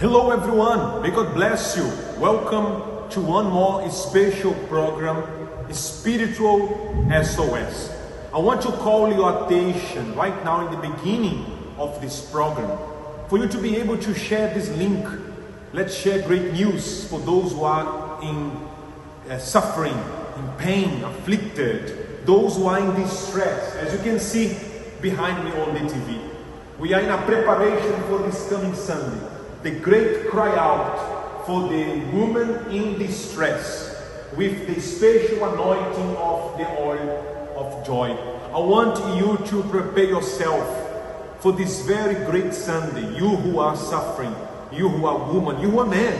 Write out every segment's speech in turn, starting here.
Hello everyone, may God bless you. Welcome to one more special program, Spiritual SOS. I want to call your attention right now in the beginning of this program for you to be able to share this link. Let's share great news for those who are in suffering, in pain, afflicted, those who are in distress. As you can see behind me on the TV, we are in a preparation for this coming Sunday. The great cry out for the woman in distress with the special anointing of the oil of joy. I want you to prepare yourself for this very great Sunday. You who are suffering, you who are woman, you who are man,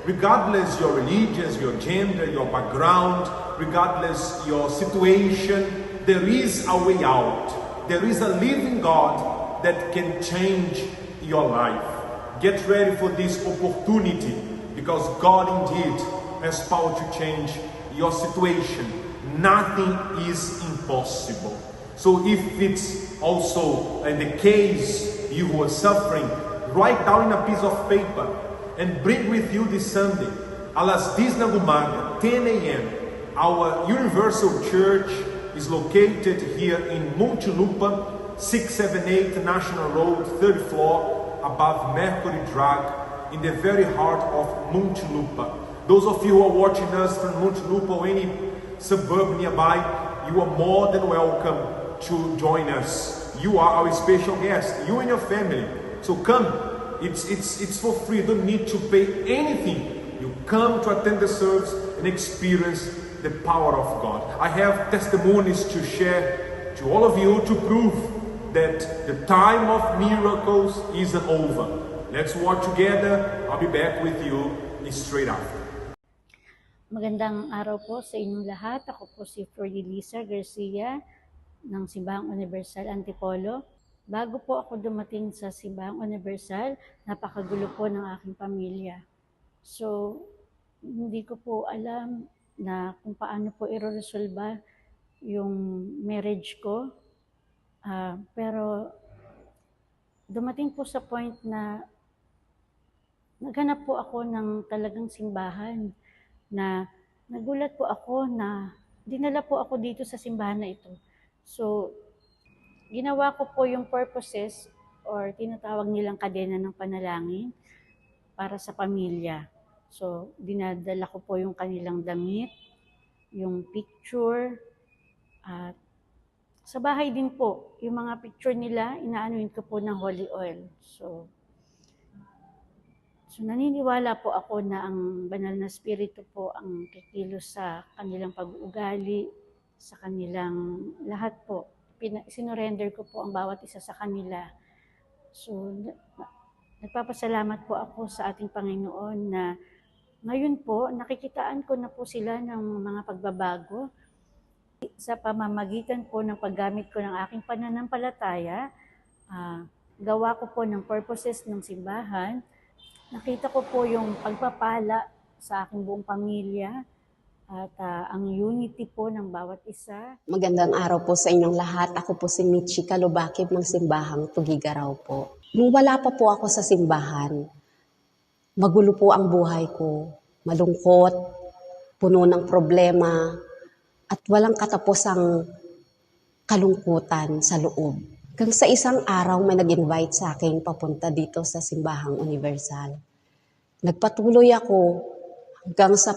regardless your religion, your gender, your background, regardless your situation, there is a way out. There is a living God that can change your life. Get ready for this opportunity, because God indeed has power to change your situation. Nothing is impossible. So if it's also in the case you who are suffering, write down in a piece of paper and bring with you this Sunday, alas 10 na umaga, 10 a.m. Our Universal Church is located here in Muntinlupa, 678 National Road, 3rd floor, above Mercury Drag, in the very heart of Muntinlupa. Those of you who are watching us from Muntinlupa or any suburb nearby, you are more than welcome to join us. You are our special guest, you and your family. So come, it's for free. You don't need to pay anything. You come to attend the service and experience the power of God. I have testimonies to share to all of you to prove that the time of miracles isn't over. Let's watch together. I'll be back with you straight after. Magandang araw po sa inyong lahat. Ako po si Flordelisa Garcia ng Simbahang Universal Antipolo. Bago po ako dumating sa Simbahang Universal, napakagulo po ng aking pamilya. So, hindi ko po alam na kung paano po i-resolve yung marriage ko. Pero dumating po sa point na naghanap po ako ng talagang simbahan, na nagulat po ako na dinala po ako dito sa simbahan na ito. So, ginawa ko po yung purposes or tinatawag nilang kadena ng panalangin para sa pamilya. So, dinadala ko po yung kanilang damit, yung picture, at sa bahay din po, yung mga picture nila, inaanuin ko po ng holy oil. So naniniwala po ako na ang banal na spirito po ang kikilos sa kanilang pag-uugali, sa kanilang lahat po. Sinurrender ko po ang bawat isa sa kanila. So nagpapasalamat po ako sa ating Panginoon na ngayon po, nakikitaan ko na po sila ng mga pagbabago. Sa pamamagitan po ng paggamit ko ng aking pananampalataya, gawa ko po ng purposes ng simbahan, nakita ko po yung pagpapala sa aking buong pamilya at ang unity po ng bawat isa. Magandang araw po sa inyong lahat. Ako po si Michi Kalubakib ng Simbahang Tugigaraw po. Nung wala pa po ako sa simbahan, magulo po ang buhay ko, malungkot, puno ng problema, at walang katapusang kalungkutan sa loob. Hanggang sa isang araw may nag-invite sa akin papunta dito sa Simbahang Universal. Nagpatuloy ako hanggang sa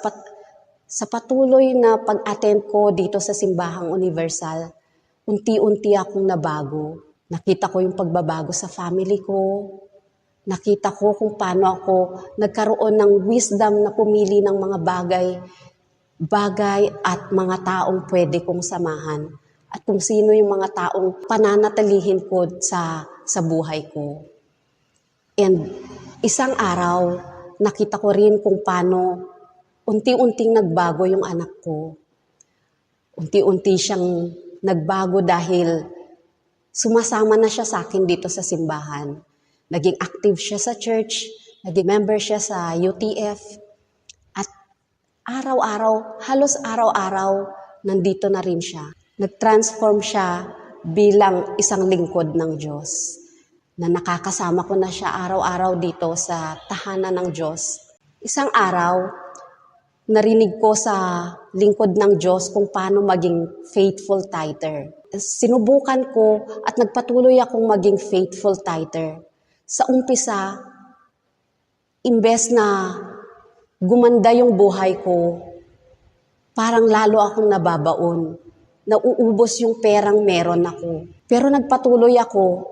patuloy na pag-attend ko dito sa Simbahang Universal, unti-unti akong nabago. Nakita ko yung pagbabago sa family ko. Nakita ko kung paano ako nagkaroon ng wisdom na pumili ng mga bagay at mga taong pwede kong samahan at kung sino yung mga taong pananatilihin ko sa buhay ko. And isang araw, nakita ko rin kung paano unti-unting nagbago yung anak ko. Unti-unti siyang nagbago dahil sumasama na siya sa akin dito sa simbahan. Naging active siya sa church, naging member siya sa UTF, araw-araw, halos araw-araw, nandito na rin siya. Nag-transform siya bilang isang lingkod ng Diyos. na nakakasama ko na siya araw-araw dito sa tahanan ng Diyos. Isang araw, narinig ko sa lingkod ng Diyos kung paano maging faithful tither. Sinubukan ko at nagpatuloy akong maging faithful tither. Sa umpisa, imbes na gumanda yung buhay ko, parang lalo akong nababaon. Nauubos yung perang meron ako. Pero nagpatuloy ako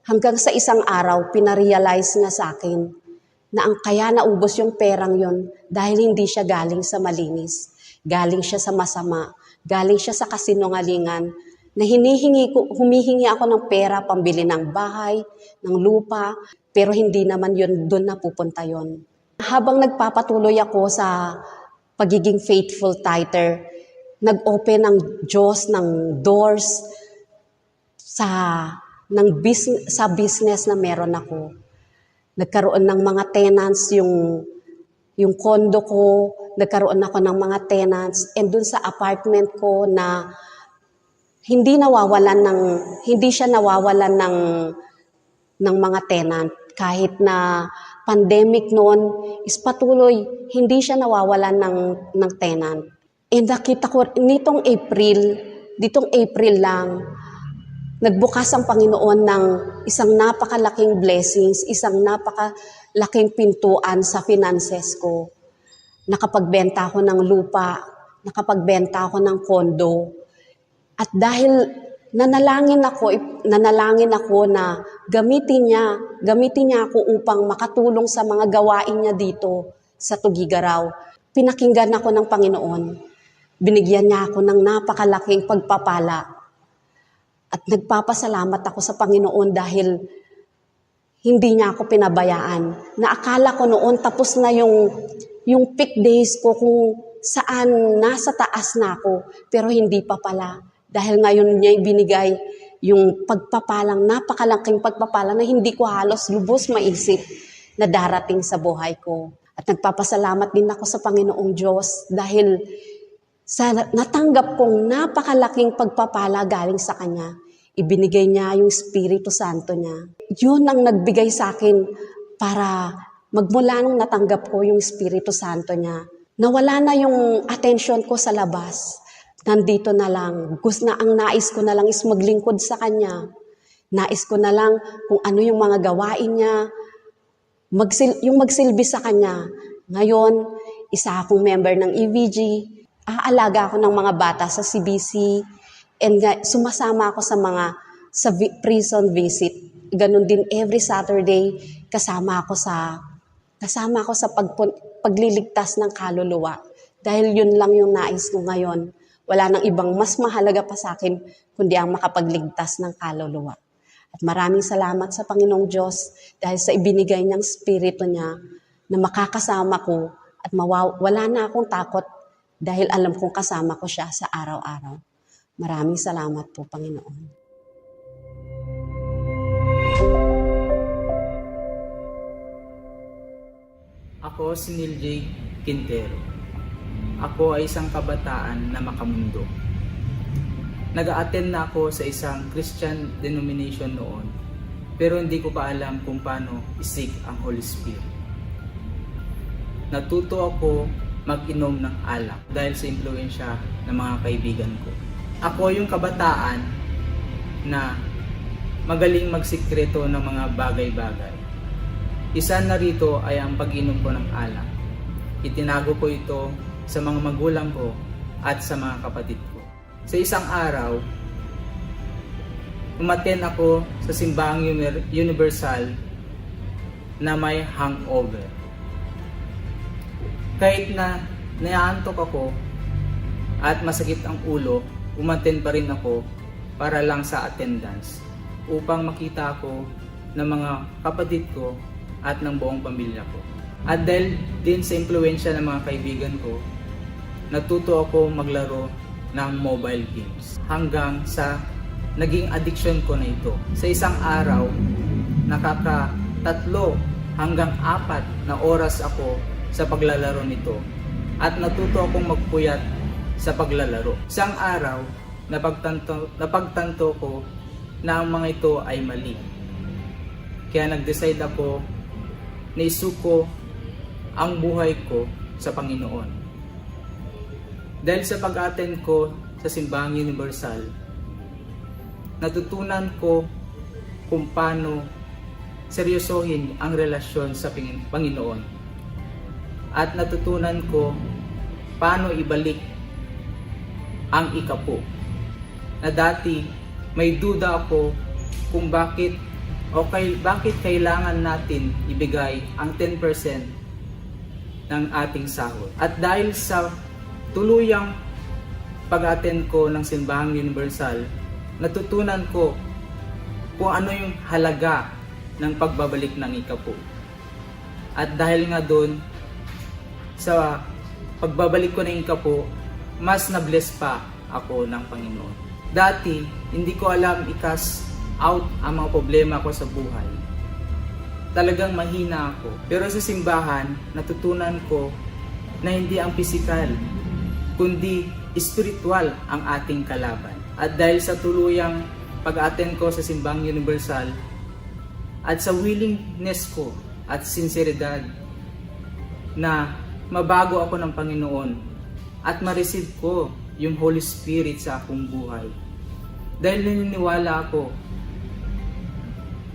hanggang sa isang araw, pinarealize niya sa akin na ang kaya naubos yung perang yon dahil hindi siya galing sa malinis. Galing siya sa masama. Galing siya sa kasinungalingan na humihingi ako ng pera pambili ng bahay, ng lupa, pero hindi naman yun doon napupunta yon. Habang nagpapatuloy ako sa pagiging faithful tither, nag-open ang Diyos ng doors sa business na meron ako. Nagkaroon ng mga tenants yung condo ko, nagkaroon ako ng mga tenants, and dun sa apartment ko na hindi siya nawawalan ng mga tenant. Kahit na pandemic noon, is patuloy, hindi siya nawawalan ng tenant. And nakita ko, ditong April lang, nagbukas ang Panginoon ng isang napakalaking blessings, isang napakalaking pintuan sa finances ko. Nakapagbenta ako ng lupa, nakapagbenta ako ng kondo. At dahil nanalangin ako na gamitin niya ako upang makatulong sa mga gawain niya dito sa Tugigaraw. Pinakinggan ako ng Panginoon. Binigyan niya ako ng napakalaking pagpapala. At nagpapasalamat ako sa Panginoon dahil hindi niya ako pinabayaan. Naakala ko noon tapos na yung peak days ko kung saan nasa taas na ako. Pero hindi pa pala. Dahil ngayon niya ibinigay yung pagpapalang, napakalaking pagpapala na hindi ko halos lubos maisip na darating sa buhay ko. At nagpapasalamat din ako sa Panginoong Diyos dahil sa natanggap kong napakalaking pagpapala galing sa Kanya. Ibinigay niya yung Espiritu Santo niya. Yun ang nagbigay sa akin para magmula nung natanggap ko yung Espiritu Santo niya. Nawala na yung attention ko sa labas. Nandito na lang. Ang nais ko na lang is maglingkod sa Kanya. Nais ko na lang kung ano yung mga gawain niya, yung magsilbi sa Kanya. Ngayon, isa akong member ng EVG. Aalaga ako ng mga bata sa CBC. And sumasama ako sa prison visit. Ganon din every Saturday, kasama ako sa pagliligtas ng kaluluwa. Dahil yun lang yung nais ko ngayon. Wala nang ibang mas mahalaga pa sa akin kundi ang makapagligtas ng kaluluwa. At maraming salamat sa Panginoong Diyos dahil sa ibinigay niyang Espiritu niya na makakasama ko at wala na akong takot dahil alam kong kasama ko siya sa araw-araw. Maraming salamat po, Panginoon. Ako si Neil J. Quintero. Ako ay isang kabataan na makamundo. Nag-a-attend na ako sa isang Christian denomination noon, pero hindi ko pa alam kung paano isik ang Holy Spirit. Natuto ako mag-inom ng alak dahil sa impluwensya ng mga kaibigan ko. Ako yung kabataan na magaling magsikreto ng mga bagay-bagay. Isa na rito ay ang pag-inom ko ng alak. Itinago ko ito sa mga magulang ko at sa mga kapatid ko. Sa isang araw, umattend ako sa simbahang universal na may hangover. Kahit na naantok ako at masakit ang ulo, umattend pa rin ako para lang sa attendance upang makita ako ng mga kapatid ko at ng buong pamilya ko. At dahil din sa impluwensya ng mga kaibigan ko, natuto ako maglaro ng mobile games hanggang sa naging addiction ko na ito. Sa isang araw, nakaka-3 hanggang 4 na oras ako sa paglalaro nito at natuto akong magpuyat sa paglalaro. Isang araw, napagtanto ko na ang mga ito ay mali. Kaya nag-decide ako na isuko ang buhay ko sa Panginoon. Dahil sa pag-attend ko sa Simbahang Universal, natutunan ko kung paano seryosohin ang relasyon sa Panginoon. At natutunan ko paano ibalik ang ikapo. Na dati may duda ako kung bakit kailangan natin ibigay ang 10% ng ating sahod. At dahil sa tuluyang pag-attend ko ng Simbahang Universal, natutunan ko kung ano yung halaga ng pagbabalik ng ikapo. At dahil nga doon, sa pagbabalik ko ng ikapo, mas na-bless pa ako ng Panginoon. Dati, hindi ko alam i-cast out ang mga problema ko sa buhay. Talagang mahina ako. Pero sa simbahan, natutunan ko na hindi ang pisikal, kundi spiritual ang ating kalaban. At dahil sa tuluyang pag-attend ko sa Simbahang Universal, at sa willingness ko at sinseridad na mabago ako ng Panginoon at ma-receive ko yung Holy Spirit sa akong buhay. Dahil naniniwala ako,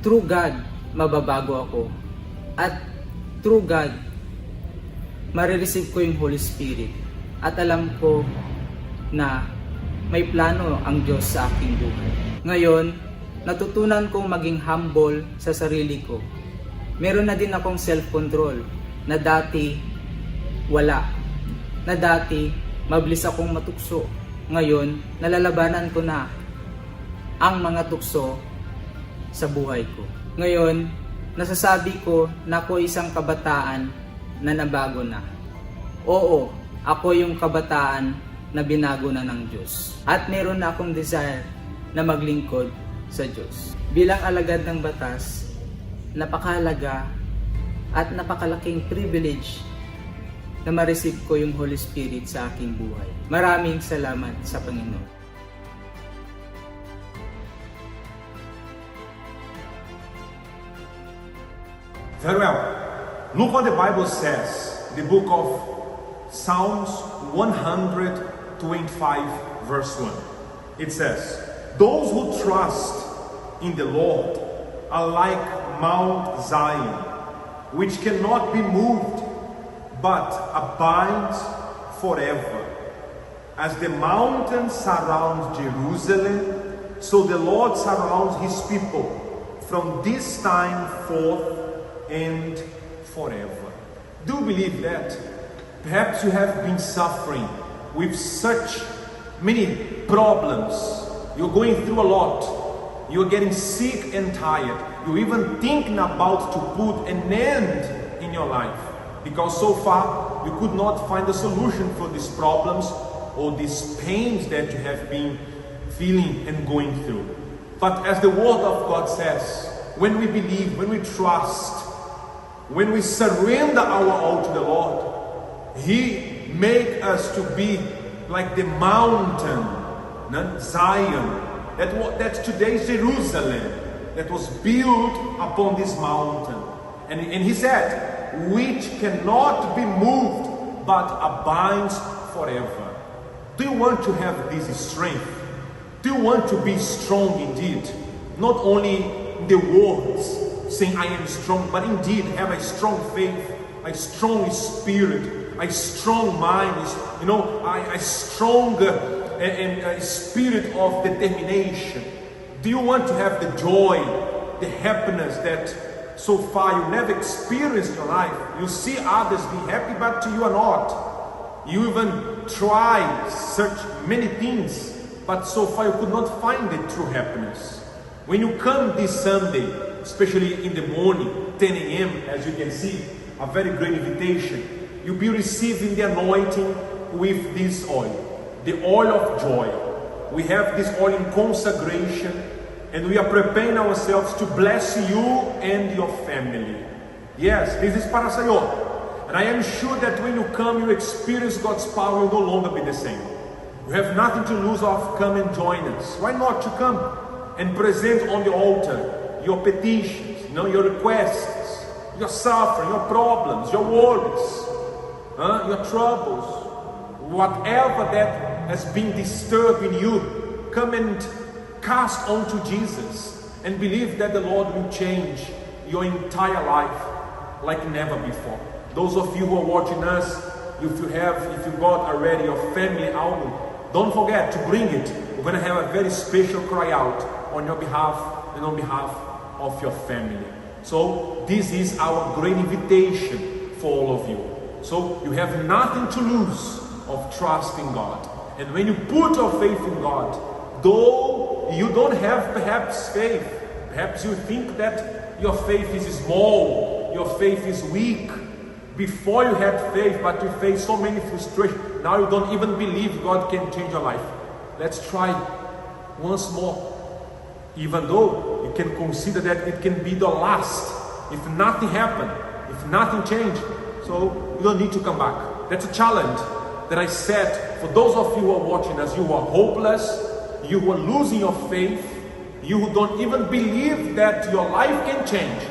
through God, mababago ako. At through God, ma-receive ko yung Holy Spirit. At alam ko na may plano ang Diyos sa aking buhay. Ngayon, natutunan kong maging humble sa sarili ko. Meron na din akong self-control na dati wala. Na dati mabilis akong matukso. Ngayon, nalalabanan ko na ang mga tukso sa buhay ko. Ngayon, nasasabi ko na ako isang kabataan na nabago na. Oo, ako yung kabataan na binago na ng Diyos. At meron na akong desire na maglingkod sa Diyos. Bilang alagad ng batas, napakahalaga at napakalaking privilege na ma-receive ko yung Holy Spirit sa aking buhay. Maraming salamat sa Panginoon. Very well. Look what the Bible says. The book of Psalms 125 verse 1. It says, "Those who trust in the Lord are like Mount Zion, which cannot be moved, but abides forever. As the mountains surround Jerusalem, so the Lord surrounds his people from this time forth and forever." Do you believe that? Perhaps you have been suffering with such many problems. You're going through a lot. You're getting sick and tired. You're even thinking about to put an end in your life. Because so far, you could not find a solution for these problems or these pains that you have been feeling and going through. But as the Word of God says, when we believe, when we trust, when we surrender our all to the Lord, He make us to be like the mountain, Zion, that's today's Jerusalem, that was built upon this mountain. And He said, which cannot be moved, but abides forever. Do you want to have this strength? Do you want to be strong indeed? Not only in the words, saying I am strong, but indeed have a strong faith, a strong spirit, a strong mind, a strong spirit of determination. Do you want to have the joy, the happiness that so far you never experienced in your life? You see others be happy, but you are not. You even try search many things, but so far you could not find the true happiness. When you come this Sunday, especially in the morning, 10 a.m., as you can see, a very great invitation, you'll be receiving the anointing with this oil, the oil of joy. We have this oil in consecration, and we are preparing ourselves to bless you and your family. Yes, this is para sa'yo. And I am sure that when you come, you experience God's power, you will no longer be the same. You have nothing to lose of come and join us. Why not to come and present on the altar your petitions, your requests, your suffering, your problems, your worries, your troubles, whatever that has been disturbing you, come and cast onto Jesus and believe that the Lord will change your entire life like never before. Those of you who are watching us, if you got already your family album, don't forget to bring it. We're going to have a very special cry out on your behalf and on behalf of your family. So this is our great invitation for all of you. So you have nothing to lose of trusting God. And when you put your faith in God, though you don't have perhaps faith, perhaps you think that your faith is small, your faith is weak. Before you had faith, but you face so many frustrations, now you don't even believe God can change your life. Let's try once more. Even though you can consider that it can be the last, if nothing happened, if nothing changed, so you don't need to come back. That's a challenge that I set for those of you who are watching us, you who are hopeless, you who are losing your faith, you who don't even believe that your life can change.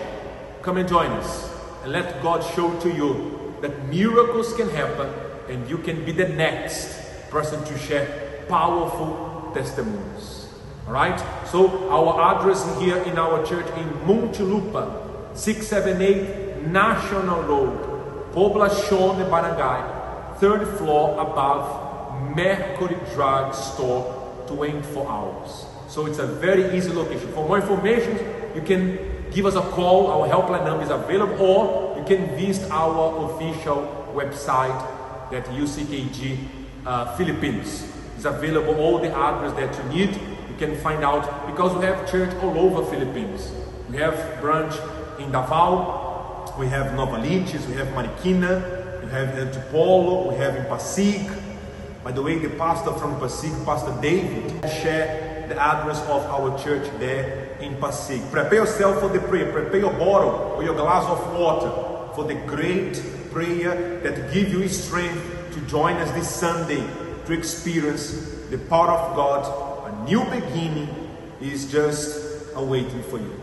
Come and join us and let God show to you that miracles can happen and you can be the next person to share powerful testimonies. Alright? So our address here in our church in Muntinlupa, 678 National Road, Poblacion de Barangay, 3rd floor above Mercury Drug Store, 24 hours. So it's a very easy location. For more information, you can give us a call. Our helpline number is available, or you can visit our official website that UCKG Philippines is available. All the address that you need, you can find out, because we have church all over Philippines. We have branch in Davao, we have Novaliches, we have Marikina, we have Antipolo, we have in Pasig. By the way, the pastor from Pasig, Pastor David, shared the address of our church there in Pasig. Prepare yourself for the prayer. Prepare your bottle or your glass of water for the great prayer that gives you strength to join us this Sunday to experience the power of God. A new beginning is just awaiting for you.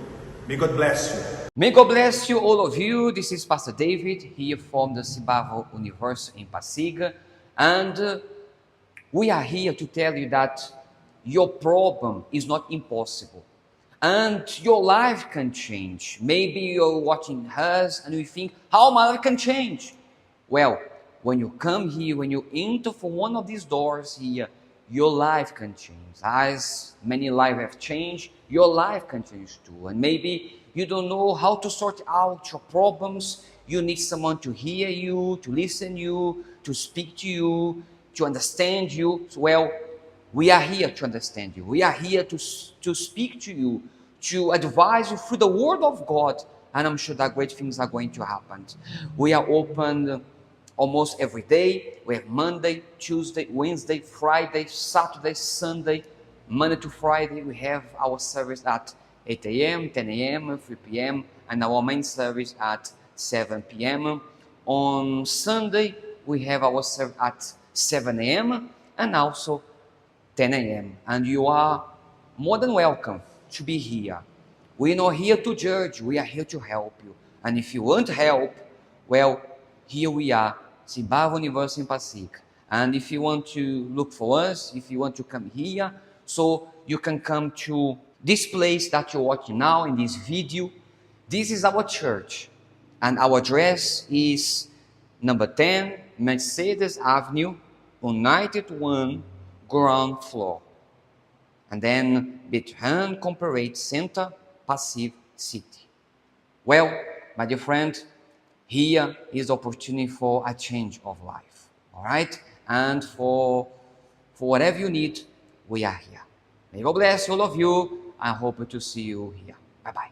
May God bless you. May God bless you, all of you. This is Pastor David here from the Simbaho University in Pasig. And we are here to tell you that your problem is not impossible. And your life can change. Maybe you're watching us and you think, how my life can change? Well, when you come here, when you enter for one of these doors here, your life can change. As many lives have changed, your life can change too. And maybe you don't know how to sort out your problems. You need someone to hear you, to listen to you, to speak to you, to understand you. Well, we are here to understand you. We are here to speak to you, to advise you through the Word of God. And I'm sure that great things are going to happen. We are open almost every day. We have Monday, Tuesday, Wednesday, Friday, Saturday, Sunday, Monday to Friday. We have our service at 8 a.m., 10 a.m., 3 p.m. and our main service at 7 p.m. On Sunday, we have our service at 7 a.m. and also 10 a.m. And you are more than welcome to be here. We're not here to judge, we are here to help you. And if you want help, well, here we are, Simbaho University in Pasig. And if you want to look for us, if you want to come here, so you can come to this place that you're watching now in this video. This is our church. And our address is number 10, Mercedes Avenue, United 1, ground floor. And then Bethan Corporate Center, Pasig City. Well, my dear friend, here is opportunity for a change of life. All right? And for whatever you need, we are here. May God bless all of you. I hope to see you here. Bye-bye.